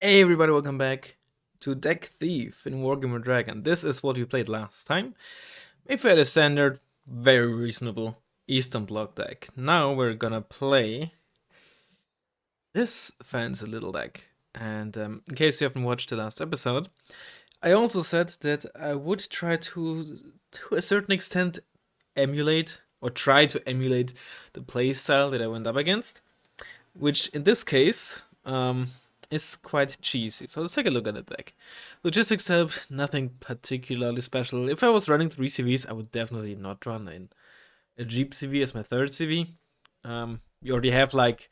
Hey everybody, welcome back to Deck Thief in Wargame Dragon. This is what we played last time. A fairly standard, very reasonable Eastern Bloc deck. Now we're gonna play this fancy little deck. And in case you haven't watched the last episode, I also said that I would try to a certain extent, emulate or try to emulate the playstyle that I went up against. Which in this case, is quite cheesy. So let's take a look at the deck. Logistics tab, nothing particularly special. If I was running 3 CVs, I would definitely not run in a Jeep CV as my third CV. You already have like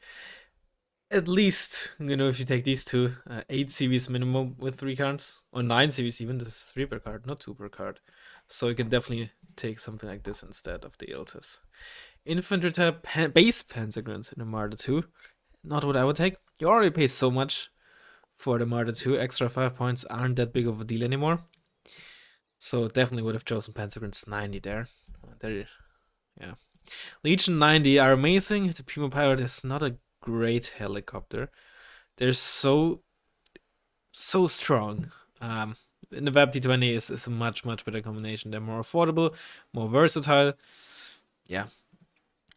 at least, if you take these two, 8 CVs minimum with 3 cards, or 9 CVs even. This is 3 per card, not 2 per card. So you can definitely take something like this instead of the Iltis. Infantry tab, base pentagrams in a Martyr 2. Not what I would take. You already pay so much for the Martyr 2. Extra 5 points aren't that big of a deal anymore. So definitely would have chosen Pentagrams 90 there. Yeah. Legion 90 are amazing. The Puma Pirate is not a great helicopter. They're so strong. And the Web D20 is a much better combination. They're more affordable, more versatile. Yeah.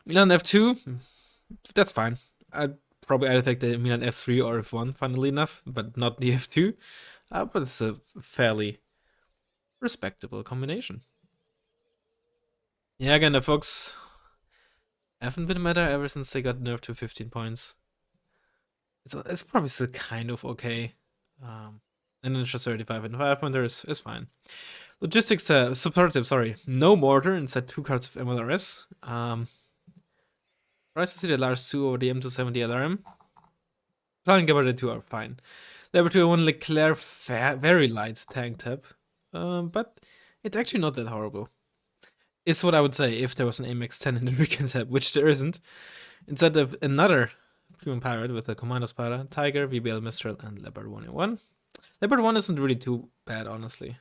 Milan F2, that's fine. I'd probably either take the Milan F3 or F1, funnily enough, but not the F2. But it's a fairly respectable combination. Yeah, again, the Fox haven't been meta ever since they got nerfed to 15 points. It's probably still kind of okay. And then just 35 and 5 pointer is fine. Logistics support tip, sorry. No mortar, instead 2 cards of MLRS. Price to see the large 2 over the M270 LRM. Flying Gabber 2 are fine. Level 2 1 Leclerc very light tank tab. But it's actually not that horrible. It's what I would say if there was an AMX 10 in the weekend tab, which there isn't. Instead of another Premium Pirate with a Commander Spada, Tiger, VBL Mistral, and Leopard 101. Leopard 1 isn't really too bad, honestly.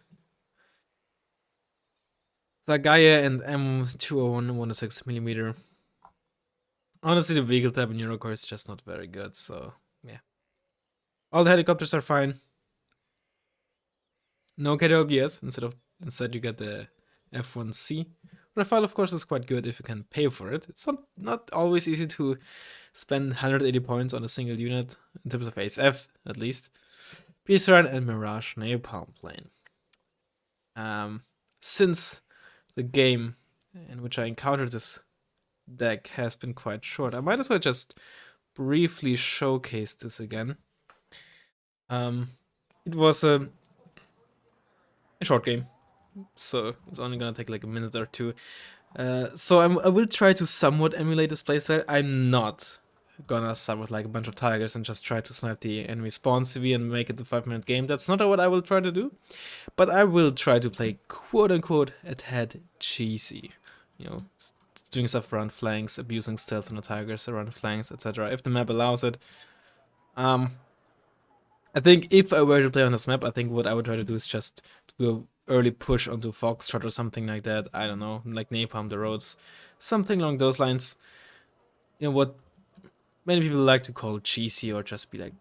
Zagaia and M201 106mm. Honestly, the vehicle tab in Eurocore is just not very good, so yeah. All the helicopters are fine. No KWBS, instead you get the F1C. Rafale, of course, is quite good if you can pay for it. It's not always easy to spend 180 points on a single unit, in terms of ASF, at least. Peace Run and Mirage Napalm Plane. Since the game in which I encountered this deck has been quite short, I might as well just briefly showcase this again. It was a short game, so it's only gonna take like a minute or two. So I will try to somewhat emulate this playstyle. I'm not gonna start with like a bunch of tigers and just try to snipe the enemy spawn CV and make it the 5-minute game. That's not what I will try to do. But I will try to play quote unquote a tad cheesy. Doing stuff around flanks, abusing stealth on the tigers around flanks, etc. If the map allows it. I think if I were to play on this map, I think what I would try to do is just to go early push onto Foxtrot or something like that. I don't know, like Napalm the Roads. Something along those lines. What many people like to call cheesy, or just be like,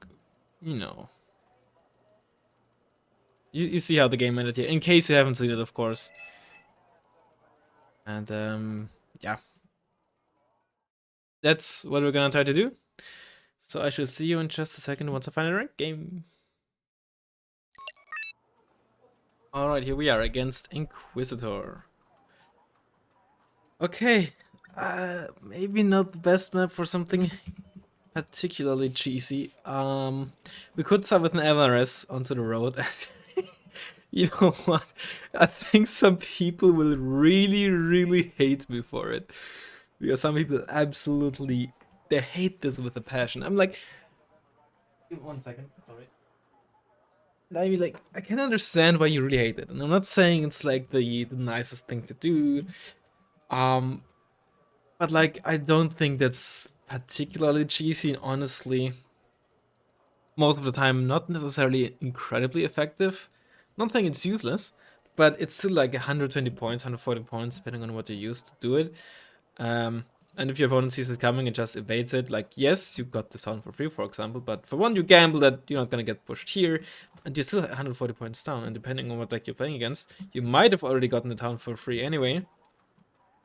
You see how the game ended here. In case you haven't seen it, of course. And yeah. That's what we're gonna try to do. So I shall see you in just a second once I find a rank game. Alright, here we are against Inquisitor. Okay, maybe not the best map for something particularly cheesy. We could start with an Everest onto the road. You know what? I think some people will really hate me for it. Because some people absolutely, they hate this with a passion. I'm like, give 1 second, sorry. I mean, like, I can understand why you really hate it. And I'm not saying it's like the nicest thing to do. But like, I don't think that's particularly cheesy, and honestly, most of the time, not necessarily incredibly effective. Not saying it's useless, but it's still like 120 points, 140 points, depending on what you use to do it. And if your opponent sees it coming and just evades it, like, yes, you got the sound for free, for example, but for one, you gamble that you're not gonna get pushed here, and you're still 140 points down, and depending on what deck you're playing against, you might have already gotten the town for free anyway, in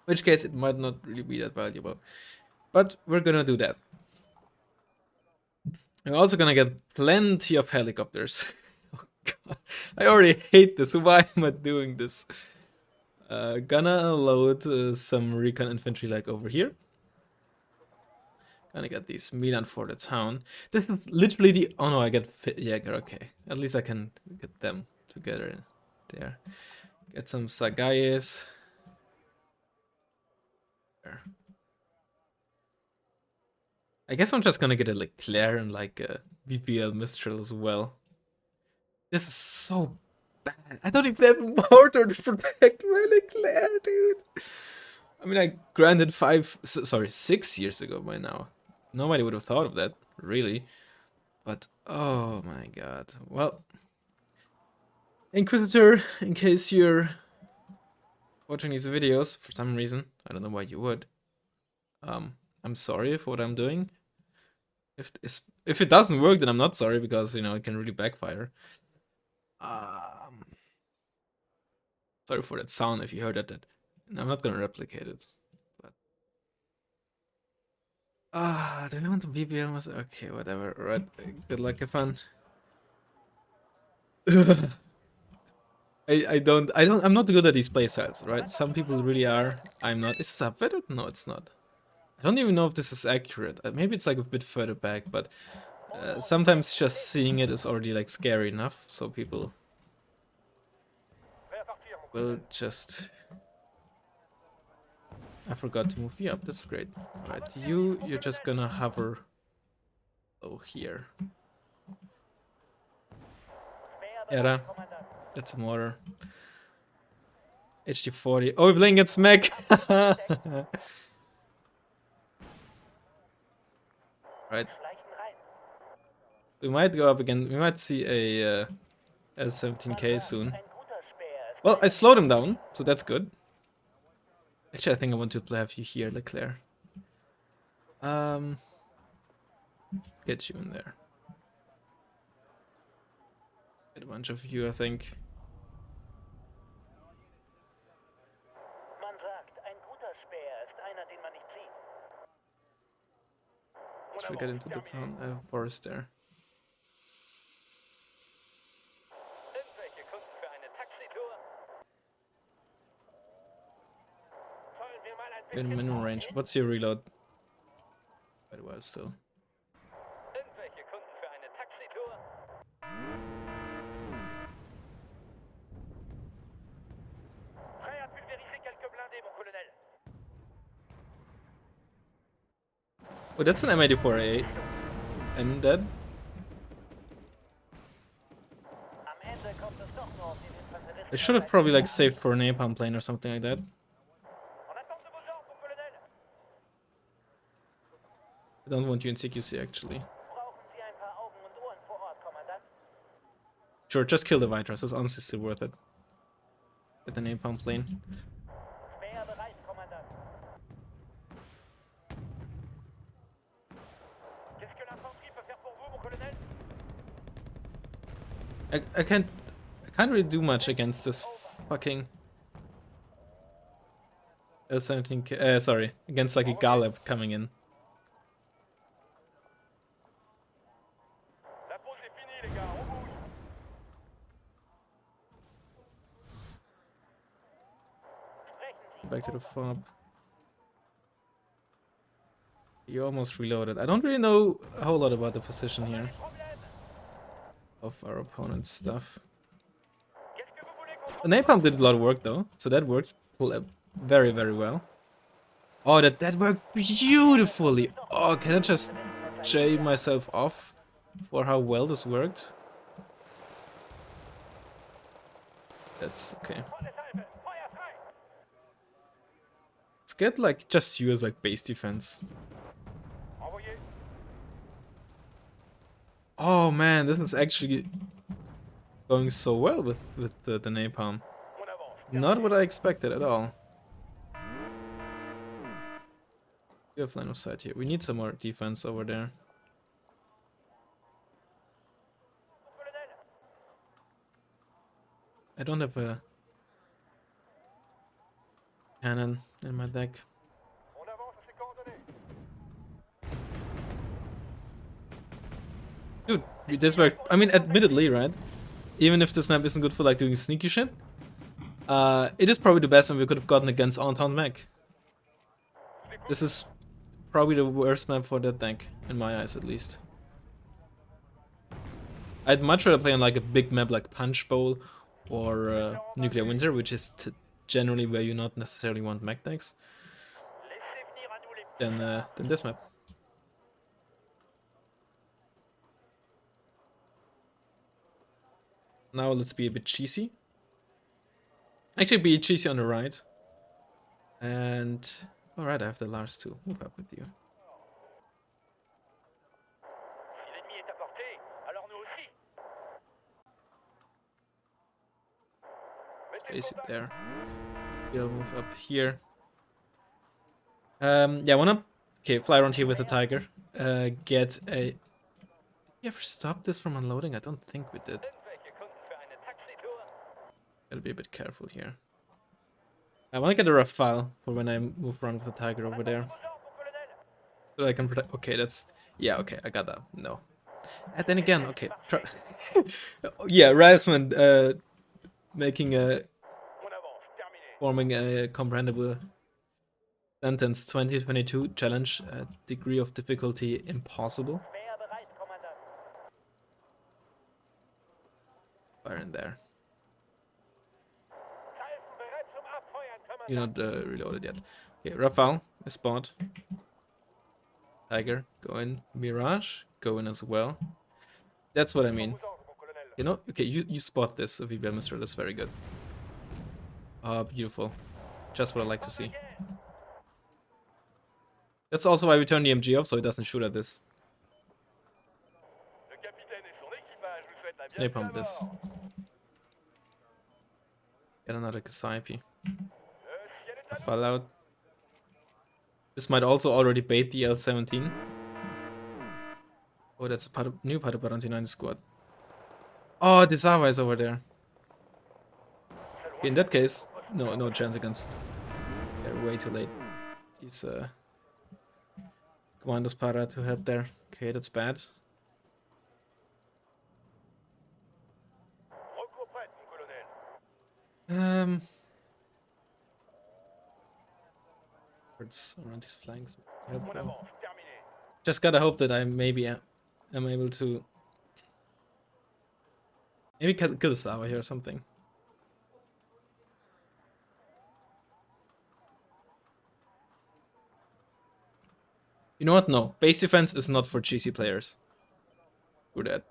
which case it might not really be that valuable. But we're gonna do that. We're also gonna get plenty of helicopters. Oh god, I already hate this, why am I doing this? Gonna load some recon infantry like over here. Gonna get these Milan for the town. This is literally the... Oh no, I get Jäger, okay. At least I can get them together there. Get some Sagayes. There. I guess I'm just gonna get a Leclerc and like a BPL Mistral as well. This is so bad. I don't even have a mortar to protect my Leclerc, dude. I mean, I granted 6 years ago by now. Nobody would have thought of that, really. But, oh my god. Well, Inquisitor, in case you're watching these videos for some reason, I don't know why you would. I'm sorry for what I'm doing. If it doesn't work, then I'm not sorry, because, you know, it can really backfire. Sorry for that sound if you heard that. I'm not gonna replicate it. But do I want to BBL? Okay, whatever. Right. Good luck, have fun. I'm not good at these playstyles, right? Some people really are. I'm not. Is this updated? No, it's not. I don't even know if this is accurate. Maybe it's like a bit further back, but sometimes just seeing it is already like scary enough, so people will just... I forgot to move you up, that's great. Right, you're just gonna hover here. Era, that's a mortar. HD40. Oh, we're playing against Mech! Right. We might go up again. We might see a L17K soon. Well, I slowed him down, so that's good. Actually, I think I want to have you here, Leclerc. Get you in there. Get a bunch of you, I think. Let's get into the town forest there. In minimum range. What's your reload? Quite well still. Oh, that's an M84A8. And dead. I should have probably like saved for an napalm plane or something like that. I don't want you in CQC actually. Sure, just kill the Vitras, that's honestly still worth it. Get the napalm plane. I can't really do much against this fucking L17K, sorry, against like a Galeb coming in. Back to the fob. You almost reloaded. I don't really know a whole lot about the position here of our opponent's stuff. The napalm did a lot of work though, so that worked very, very well. Oh, that worked beautifully. Oh, can I just J myself off for how well this worked? That's okay. Let's get like just you as like base defense. Oh man, this is actually going so well with the napalm. Not what I expected at all. We have line of sight here. We need some more defense over there. I don't have a cannon in my deck. Dude, this worked. I mean, admittedly, right? Even if this map isn't good for like doing sneaky shit, it is probably the best one we could have gotten against Entente Mech. This is probably the worst map for that deck, in my eyes at least. I'd much rather play on like a big map like Punch Bowl or Nuclear Winter, which is generally where you not necessarily want mech decks, than this map. Now let's be a bit cheesy. Actually, be cheesy on the right. And alright, I have the Lars too. Move up with you. Place it there. We'll move up here. Yeah, I wanna fly around here with the tiger. Get a. Did we ever stop this from unloading? I don't think we did. Gotta be a bit careful here. I wanna get a rough file for when I move around with the tiger over there. So I can protect. Okay, that's. Yeah, okay, I got that. No. And then again, okay. Yeah, Razzmann making a. Forming a comprehensible sentence 2022 challenge, degree of difficulty impossible. Fire in there. You're not reloaded yet. Okay, Rafale, a spot. Tiger, go in. Mirage, go in as well. That's what I mean. You know, okay, you spot this, VBL Mistral, that's very good. Oh, beautiful. Just what I like to see. That's also why we turn the MG off, so it doesn't shoot at this. Snake pump this. Get another Cassiope. I fall out. This might also already bait the L17. Oh, that's a new part of Baranti 9 squad. Oh, Desava is over there. Okay, in that case, no chance against. They're way too late. These Commandos para to help there. Okay, that's bad. Around these flanks. Just gotta hope that I maybe am able to maybe kill the Sava here or something. You know what? No. Base defense is not for cheesy players. Do that.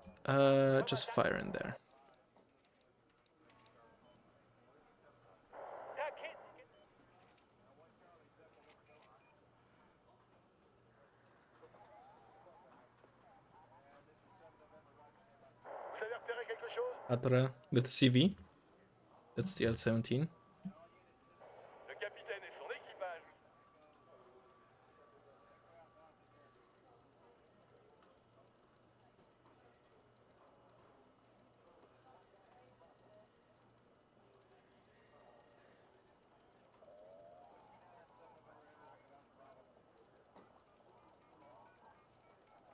Just fire in there. Atra with CV. That's the L17.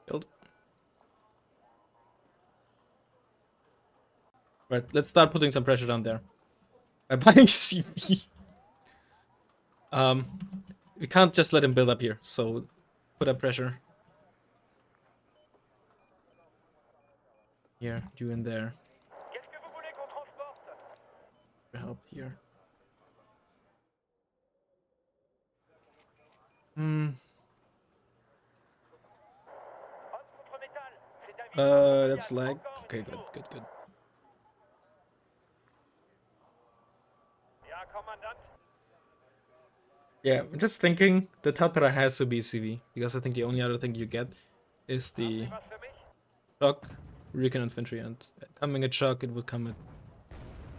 Killed. Right, let's start putting some pressure down there. By buying CV. We can't just let him build up here, so put up pressure. Here, you in there. Help here. That's lag. Okay, good. Yeah, I'm just thinking the Tatra has to be CV, because I think the only other thing you get is the shock, recon infantry, and coming at shock, it would come at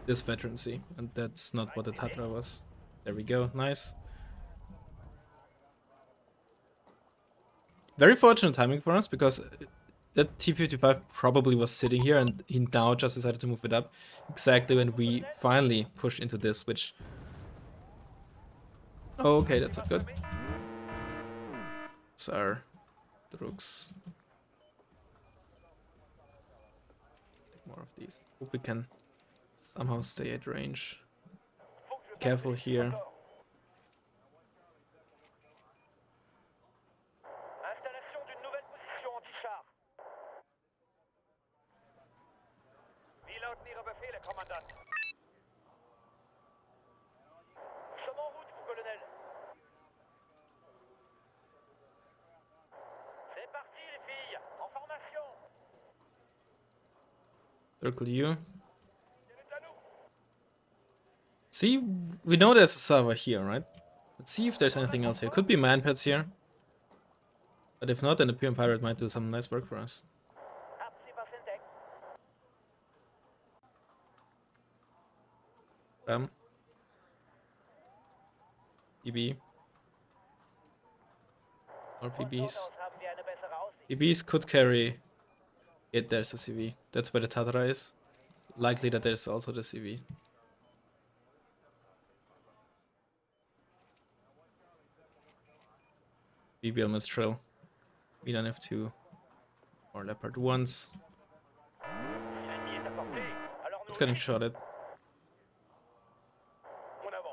this veterancy, and that's not what the Tatra was. There we go, nice. Very fortunate timing for us, because that T-55 probably was sitting here, and he now just decided to move it up exactly when we finally pushed into this, which... Oh, okay, that's not good. Sir, the rooks. More of these. Hope we can somehow stay at range. Careful here. Circle you. See, we know there's a server here, right? Let's see if there's anything else here. Could be man pets here. But if not, then the Pure Pirate might do some nice work for us. PB. Or PBs. PBs could carry it. There's a CV. That's where the Tatra is. Likely that there's also the CV. BBL Mistral. Milan F2. Or Leopard once. It's getting shot at.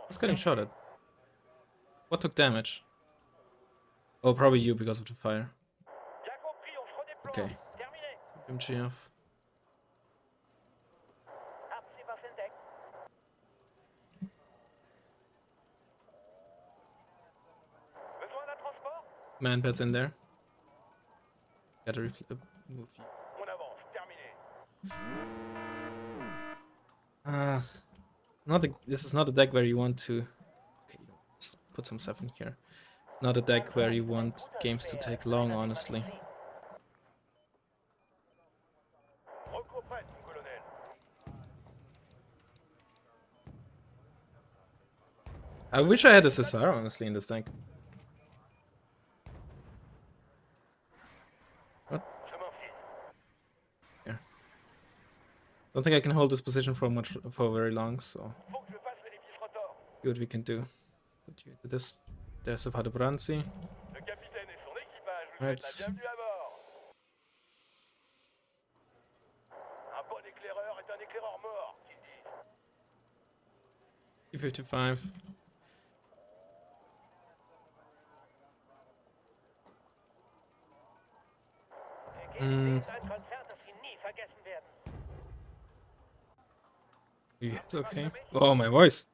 It's getting shot at. What took damage? Oh, probably you because of the fire. Okay. MG off. Man pads in there. Gotta move you. This is not a deck where you want to... Okay, let's put some stuff in here. Not a deck where you want games to take long, honestly. I wish I had a SSR, honestly, in this deck. What? Yeah. Don't think I can hold this position for very long, so... See what we can do. Put you into this. There's the Padobranzi. Right. E55. Yeah, it's okay. Oh, my voice.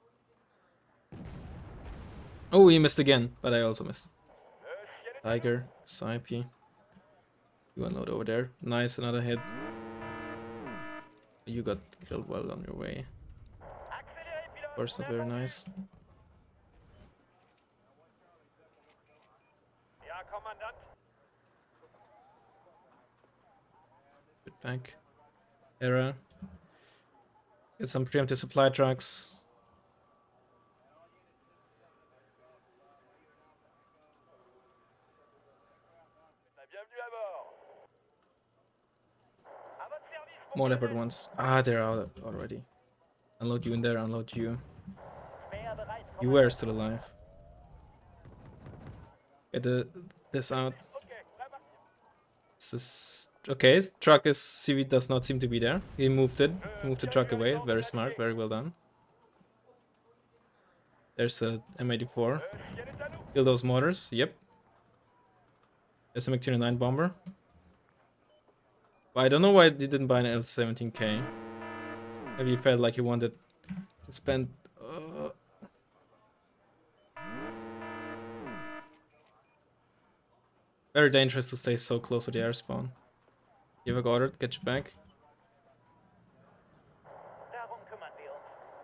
Oh, he missed again, but I also missed. Tiger, Saipi. You unload over there. Nice, another hit. You got killed well on your way. Of course, not very nice. Good back. Era. Get some preemptive supply trucks. More leopard ones. Ah, they're out already. Unload you in there, unload you. You were still alive. Get this out. This is okay. Truck is CV does not seem to be there. He moved it. He moved the truck away. Very smart. Very well done. There's a M84. Kill those mortars. Yep. There's a MiG-29 bomber. But I don't know why he didn't buy an L17K. Maybe he felt like he wanted to spend... Very dangerous to stay so close to the air spawn. You have a order, get you back.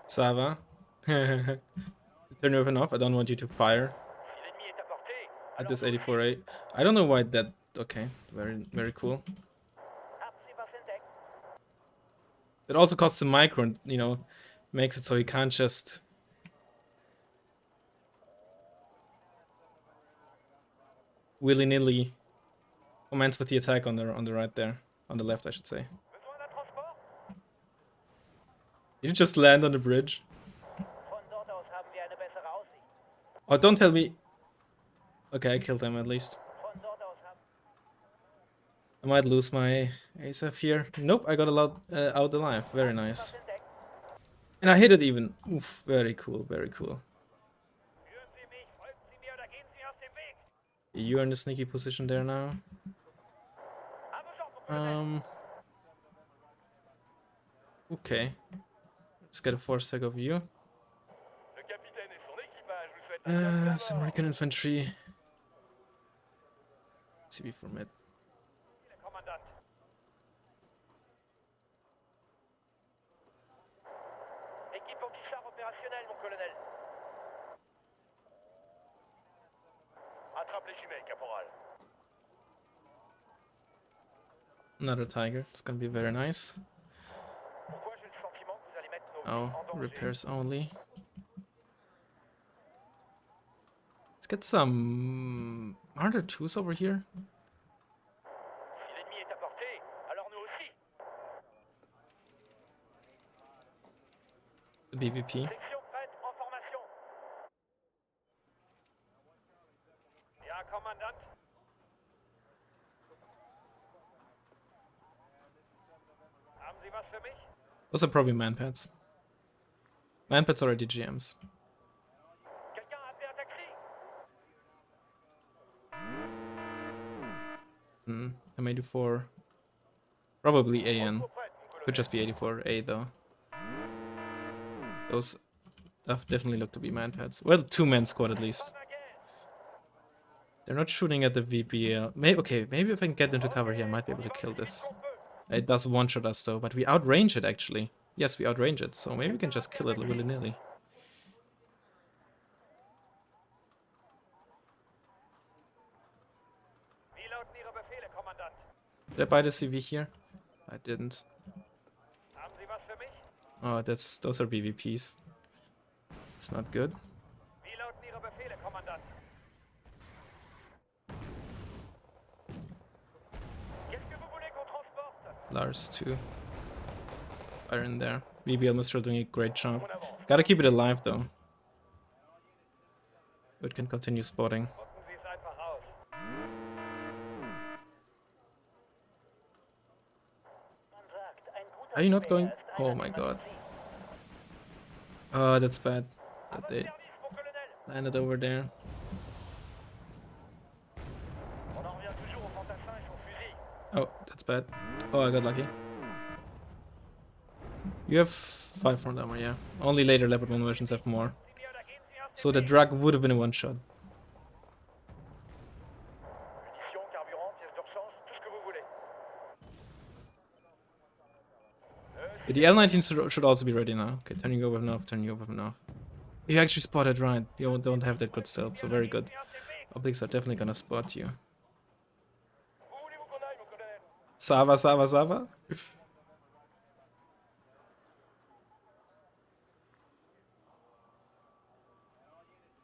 Sava. Turn your weapon off, I don't want you to fire. At this 84A. I don't know why that... Okay, very cool. It also costs a micro and, you know, makes it so he can't just... willy-nilly Commence with the attack on the right there. On the left, I should say. Did you just land on the bridge? Oh, don't tell me. Okay, I killed him at least. I might lose my ASF here. Nope, I got a lot out alive. Very nice. And I hit it even. Oof, very cool, very cool. You're in the sneaky position there now. Okay. Just get a 4-sec of you. Some American infantry. CB for mid. Another tiger. It's gonna be very nice. Oh, repairs only. Let's get some. Are there twos over here? The BVP. Those are probably manpads. Manpads or DGMs. M84. Probably AN. Could just be 84A though. Those definitely look to be manpads. Well, 2-man squad at least. They're not shooting at the VPL. Okay, maybe if I can get into cover here, I might be able to kill this. It does one-shot us though, but we outrange it actually. Yes, we outrange it, so maybe we can just kill it willy-nilly. Did I buy the CV here? I didn't. Oh, those are BVPs. It's not good. Lars too. Fire in there. BBL Mistral doing a great job. Gotta keep it alive though. It can continue spotting. Are you not going? Oh my god. Oh, that's bad that they landed over there. Oh, that's bad. Oh, I got lucky. You have 5 front armor, yeah. Only later level 1 versions have more. So the drag would have been a one-shot. The L19 should also be ready now. Okay, turning your weapon off, turning your weapon off. You actually spotted right. You don't have that good stealth, so very good. Obliques are definitely gonna spot you. Sava, Sava, Sava?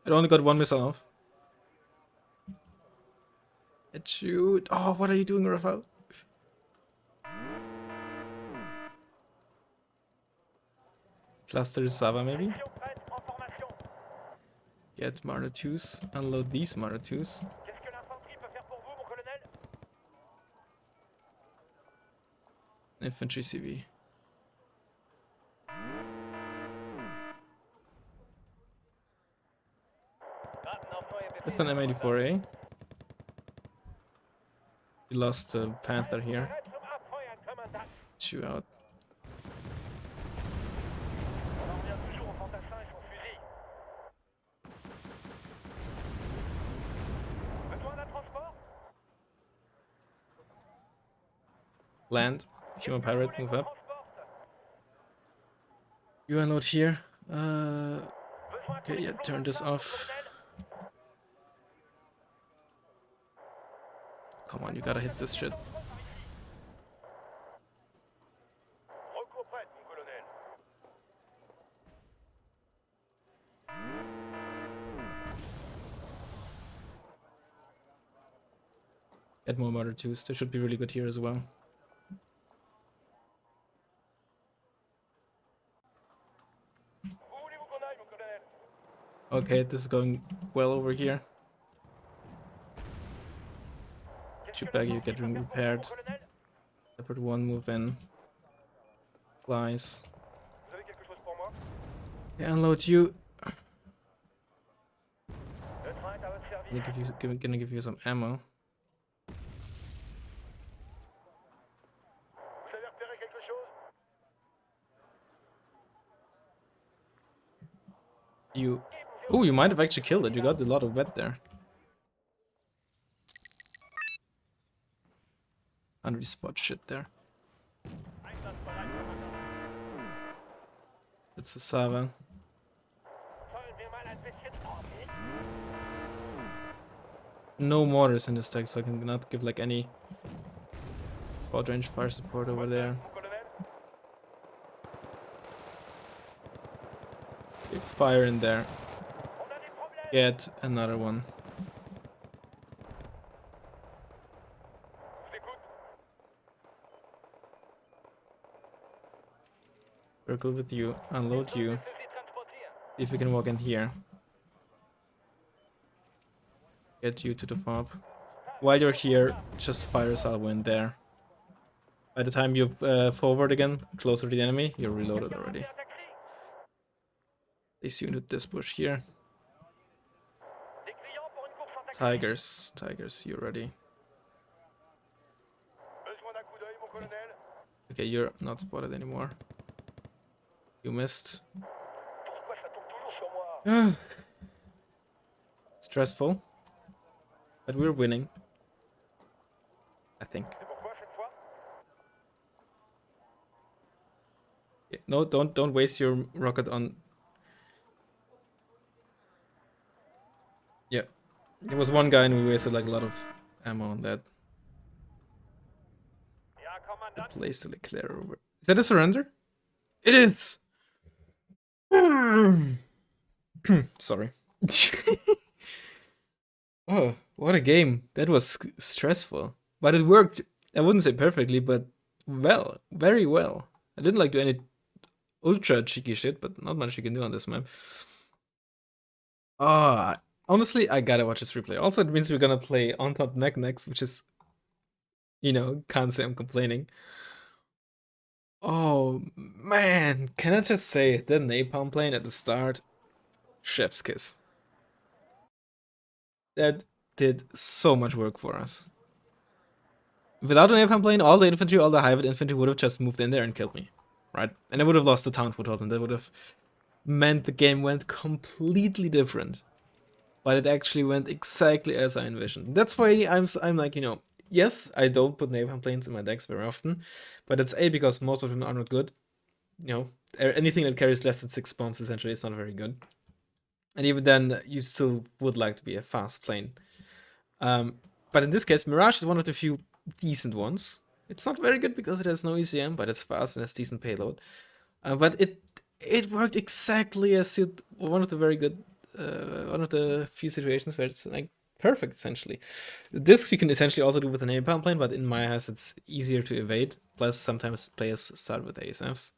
I only got 1 missile off. It shoot. Oh, what are you doing, Rafael? Cluster Sava, maybe? Get Marder 2s. Unload these Marder 2s. Infantry CV. That's an M84A. We lost the Panther here. Shoot out. Land. Human pirate, move up. You unload here. Okay, yeah, turn this off. Come on, you gotta hit this shit. Get more Murder 2s. They should be really good here as well. Okay, this is going well over here. Shoot back, you get repaired. Leopard 1, move in. Flies. Okay, unload you. Gonna give you some ammo. You... Oh, you might have actually killed it. You got a lot of wet there. 100 spot shit there. It's a Sava. No mortars in this deck, so I can not give like any broad range fire support over there. Big fire in there. Get another one. Circle with you, unload you. See if we can walk in here. Get you to the fob. While you're here, just fire a salvo in there. By the time you forward again, closer to the enemy, you're reloaded already. This unit, this bush here. Tigers, you're ready. Okay, you're not spotted anymore. You missed. Stressful. But we're winning. I think. Yeah, no, don't waste your rocket on... Yeah. There was one guy and we wasted like a lot of ammo on that. The place to declare over. Is that a surrender? It is! Sorry. Oh, what a game. That was stressful. But it worked, I wouldn't say perfectly, but well. Very well. I didn't like do any ultra cheeky shit, but not much you can do on this map. Honestly, I gotta watch this replay. Also, it means we're gonna play Entente Mech next, which is, you know, can't say I'm complaining. Oh, man. Can I just say, the napalm plane at the start, chef's kiss. That did so much work for us. Without the napalm plane, all the infantry, all the hybrid infantry would have just moved in there and killed me, right? And I would have lost the town foothold, and that would have meant the game went completely different. But it actually went exactly as I envisioned. That's why I'm like, you know, yes, I don't put napalm planes in my decks very often, but it's A, because most of them are not good. You know, anything that carries less than 6 bombs essentially is not very good. And even then, you still would like to be a fast plane. But in this case, Mirage is one of the few decent ones. It's not very good because it has no ECM, but it's fast and has decent payload. But it worked exactly as one of the very good, one of the few situations where it's like perfect essentially. This you can essentially also do with an napalm plane, but in my eyes it's easier to evade. Plus sometimes players start with ASFs.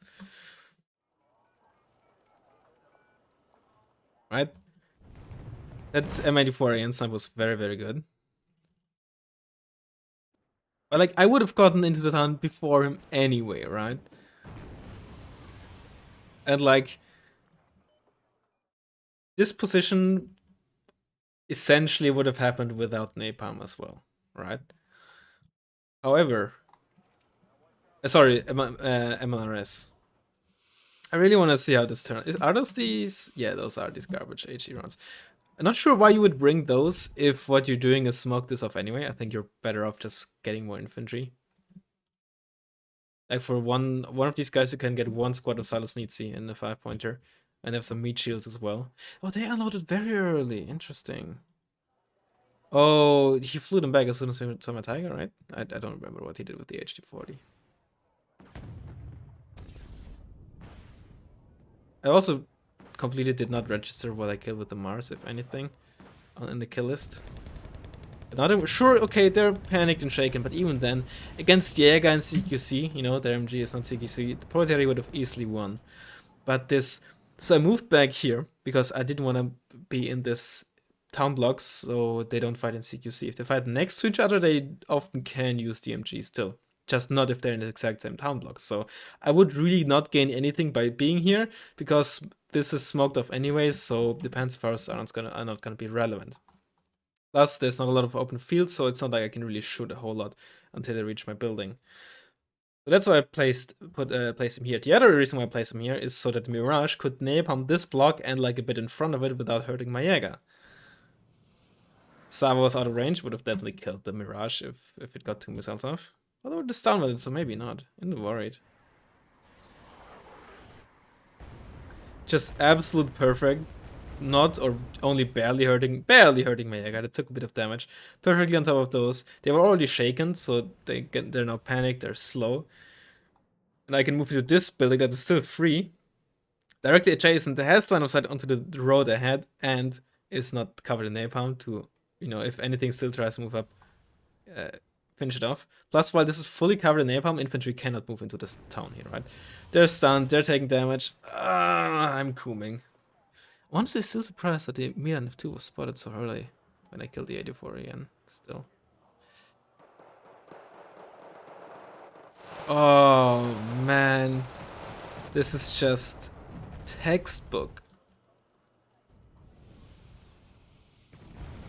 Right? That M84 Einstein was very, very good. But like, I would have gotten into the town before him anyway, right? And like, this position essentially would have happened without napalm as well, right? However, sorry, MLRS. I really want to see how this turns. Are those these? Yeah, those are these garbage HE runs. I'm not sure why you would bring those if what you're doing is smoke this off anyway. I think you're better off just getting more infantry. Like for one of these guys, you can get one squad of Salosnitsi in the 5-pointer, and have some meat shields as well. Oh, they unloaded very early. Interesting. Oh, he flew them back as soon as he saw my tiger, right? I don't remember what he did with the HD40. I also completely did not register what I killed with the Mars, if anything, in the kill list. Not even, sure, okay, they're panicked and shaken, but even then, against Jäger and CQC, you know, their MG is not CQC, the Proletariat would have easily won. But this, so I moved back here because I didn't want to be in this town blocks, so they don't fight in CQC. If they fight next to each other, they often can use the MG still, just not if they're in the exact same town blocks. So I would really not gain anything by being here because this is smoked off anyways. So the Panzerfaust are not gonna be relevant. Plus, there's not a lot of open field, so it's not like I can really shoot a whole lot until I reach my building. So that's why I placed him here. The other reason why I placed him here is so that the Mirage could napalm this block and like a bit in front of it without hurting my Jäger. Sava was out of range, would have definitely killed the Mirage if it got 2 missiles off. Although it is downward, so maybe not. I'm worried. Just absolute perfect. Not or only barely hurting my Jäger. It took a bit of damage. Perfectly on top of those. They were already shaken, so they're now panicked, they're slow. And I can move into this building that is still free. Directly adjacent, it has line of sight onto the road ahead and is not covered in napalm to, you know, if anything still tries to move up, finish it off. Plus, while this is fully covered in napalm, infantry cannot move into this town here, right? They're stunned, they're taking damage. I'm cooming. Honestly, still surprised that the Milan F2 was spotted so early when I killed the 84 again, still. Oh, man. This is just textbook.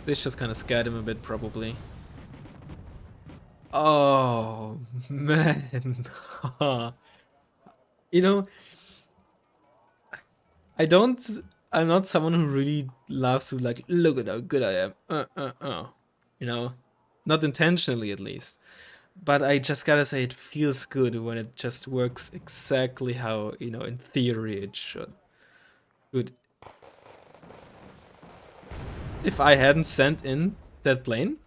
This just kind of scared him a bit, probably. Oh, man. You know, I'm not someone who really loves to, like, look at how good I am. You know, not intentionally at least. But I just gotta say, it feels good when it just works exactly how, you know, in theory it should. Good. If I hadn't sent in that plane,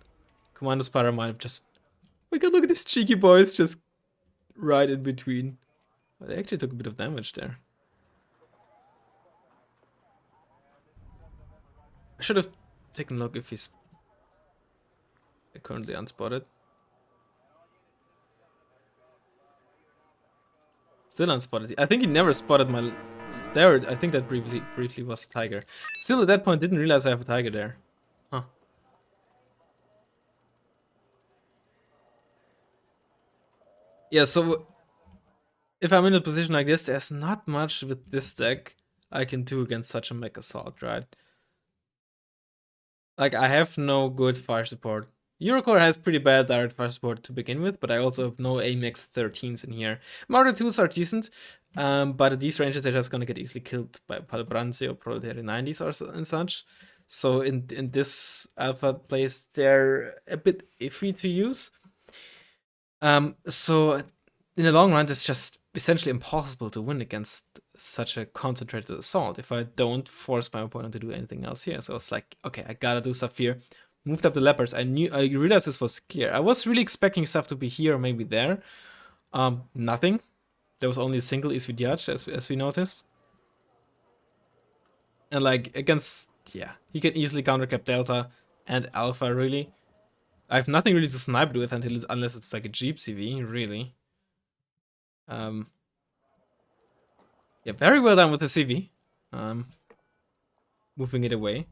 Commander Spider might have just... We can look at these cheeky boys just right in between. But they actually took a bit of damage there. I should have taken a look if he's currently unspotted. Still unspotted. I think he never spotted my stare. I think that briefly was a tiger. Still at that point didn't realize I have a tiger there. Huh. Yeah, so if I'm in a position like this, there's not much with this deck I can do against such a mech assault, right? Like, I have no good fire support. Eurocore has pretty bad direct fire support to begin with, but I also have no AMX 13s in here. Marder 2s are decent, but at these ranges they're just gonna get easily killed by Palbranzi or Proletariat 90s or and such. So in this alpha place, they're a bit iffy to use. So in the long run, it's just essentially impossible to win against such a concentrated assault if I don't force my opponent to do anything else here. So it's like, okay, I gotta do stuff here. Moved up the leopards. I realized this was clear. I was really expecting stuff to be here or maybe there. Nothing. There was only a single Isvidyach, as we noticed. And like against, yeah, he can easily countercap Delta and Alpha, really. I have nothing really to snipe it with unless it's like a Jeep CV, really. Yeah, very well done with the CV. Moving it away.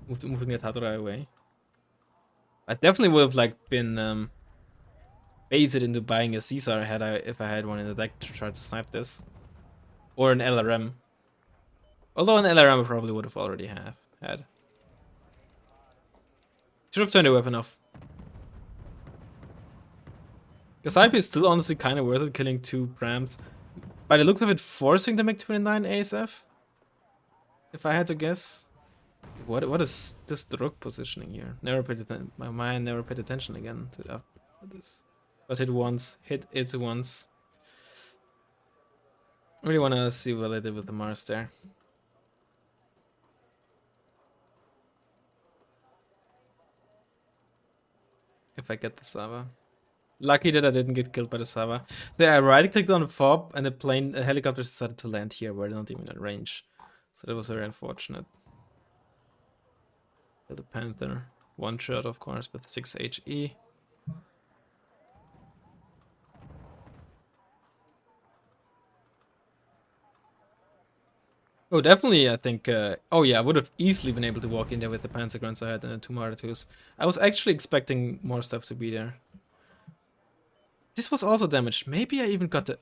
Moving the Tadora away. I definitely would have like been baited into buying a Caesar if I had one in the deck to try to snipe this. Or an LRM. Although an LRM I probably would have already had. Should have turned the weapon off. Cassiopeia is still honestly kind of worth it, killing 2 Prams. By the looks of it, forcing the MiG-29 ASF? If I had to guess. What is this Druk positioning here? My mind never paid attention again to this. But hit it once. I really want to see what I did with the Mars there. If I get the Sava. Lucky that I didn't get killed by the Sava. So yeah, I right-clicked on the fob and a helicopter decided to land here where they're not even in range. So that was very unfortunate. Kill the Panther. one shot, of course, with 6 HE. Oh, definitely, I think, oh yeah, I would have easily been able to walk in there with the Panzergrunts I had and the 2 Marder 2s. I was actually expecting more stuff to be there. This was also damaged. Maybe I even got the...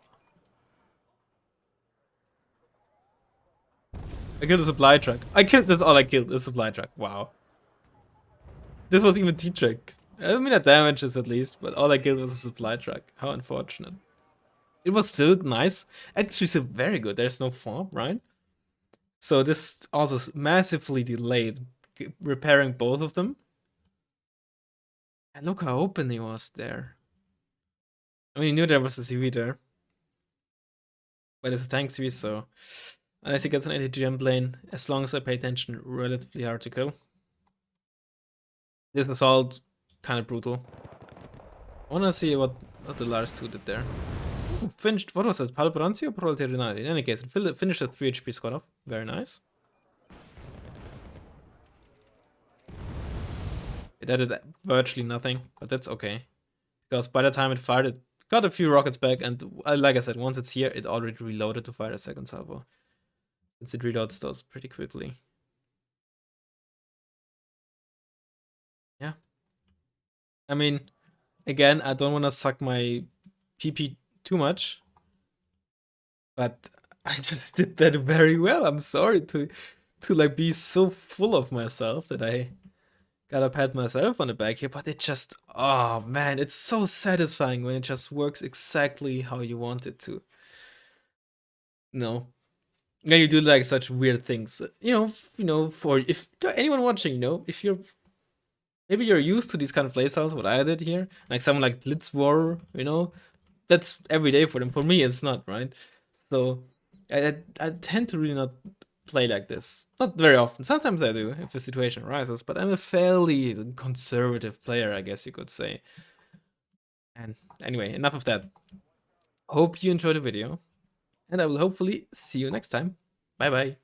I killed a supply truck. That's all I killed, a supply truck. Wow. This was even T-Track. I mean, that damages at least, but all I killed was a supply truck. How unfortunate. It was still nice. Actually, still very good. There's no fob, right? So this also massively delayed repairing both of them. And look how open he was there. I mean, you knew there was a CV there. But it's a tank CV, so unless he gets an anti-GM plane, as long as I pay attention, relatively hard to kill. This assault, kind of brutal. I wanna see what the Lars 2 did there. Ooh, finished, what was it? Palbranzi or Proletariat? In any case, it finished at 3 HP squad off. Very nice. It added virtually nothing, but that's okay. Because by the time it fired, it got a few rockets back, and like I said, once it's here, it already reloaded to fire a second salvo. Since it reloads those pretty quickly. Yeah. I mean, again, I don't want to suck my PP too much, but I just did that very well. I'm sorry to like be so full of myself that I gotta pat myself on the back here, but it just, oh man, it's so satisfying when it just works exactly how you want it to. No. And you do like such weird things. You know, for if anyone watching, if you're maybe you're used to these kind of playstyles, what I did here, like someone like Blitzwar, that's every day for them. For me, it's not, right? So I tend to really not play like this. Not very often. Sometimes I do if the situation arises, but I'm a fairly conservative player, I guess you could say. And anyway, enough of that. Hope you enjoyed the video, and I will hopefully see you next time. Bye bye.